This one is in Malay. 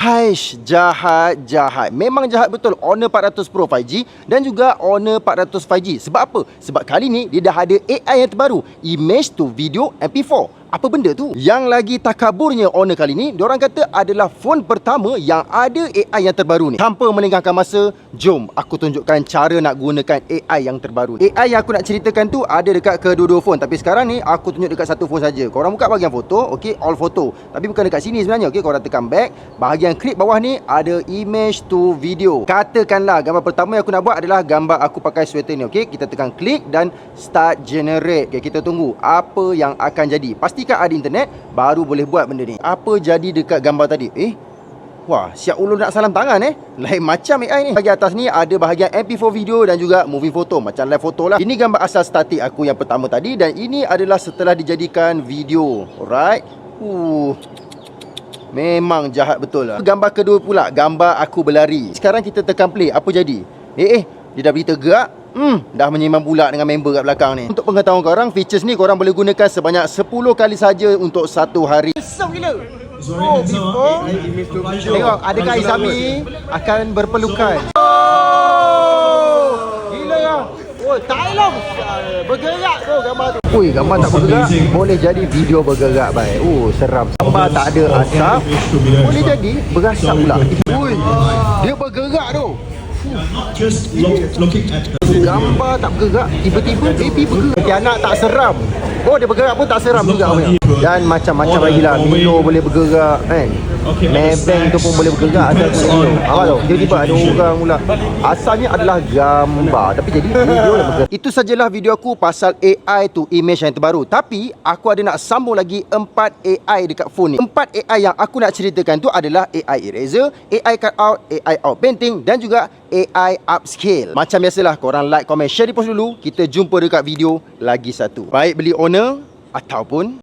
Haish, jahat. Memang jahat betul Honor 400 Pro 5G dan juga Honor 400 5G. Sebab apa? Sebab kali ni dia dah ada AI yang terbaru, Image to Video MP4. Apa benda tu? Yang lagi takaburnya Honor kali ni, diorang kata adalah phone pertama yang ada AI yang terbaru ni. Tanpa melengahkan masa, jom aku tunjukkan cara nak gunakan AI yang terbaru. AI yang aku nak ceritakan tu ada dekat kedua-dua phone, tapi sekarang ni aku tunjuk dekat satu phone saja. Korang buka bahagian foto, okey, all photo. Tapi bukan dekat sini sebenarnya, okey. Korang tekan back, bahagian clip bawah ni ada image to video. Katakanlah gambar pertama yang aku nak buat adalah gambar aku pakai sweater ni, okey. Kita tekan klik dan start generate. Okey, kita tunggu apa yang akan jadi. Pastikan ada internet baru boleh buat benda ni. Apa jadi dekat gambar tadi? Wah, siap ulun nak salam tangan Lain macam AI ni. Bahagian atas ni ada bahagian MP4 video dan juga moving photo, macam live photo lah. Ini gambar asal statik aku yang pertama tadi, dan ini adalah setelah dijadikan video. Alright. Memang jahat betul lah. Gambar kedua pula, gambar aku berlari. Sekarang kita tekan play, apa jadi? Dia dah berita gerak. Dah menyimpan pula dengan member kat belakang ni. Untuk pengetahuan korang, features ni korang boleh gunakan sebanyak 10 kali saja untuk satu hari. Kesam gila. Tengok, adakah Izami akan berpelukan? Gila lah. Thailand bergerak tu gambar tu. Gambar tak bergerak boleh jadi video bergerak baik. Seram. Gambar tak ada asap boleh jadi berasap pula. Dia bergerak tu. Gambar tak bergerak, tiba-tiba baby bergerak. Anak tak seram. Dia bergerak pun tak seram juga. Dan macam-macam lagi lah. Milo boleh bergerak kan. Maybank tu pun boleh bergerak asal tu Milo. Tau, tiba-tiba ada orang pula. Asalnya adalah gambar, tapi jadi video yang bergerak. Itu sajalah video aku pasal AI to image yang terbaru. Tapi aku ada nak sambung lagi 4 AI dekat phone ni. 4 AI yang aku nak ceritakan tu adalah AI eraser, AI cutout, AI outpainting dan juga AI upscale. Macam biasalah, korang like, komen, share, repost dulu. Kita jumpa dekat video lagi satu. Baik beli Honor ataupun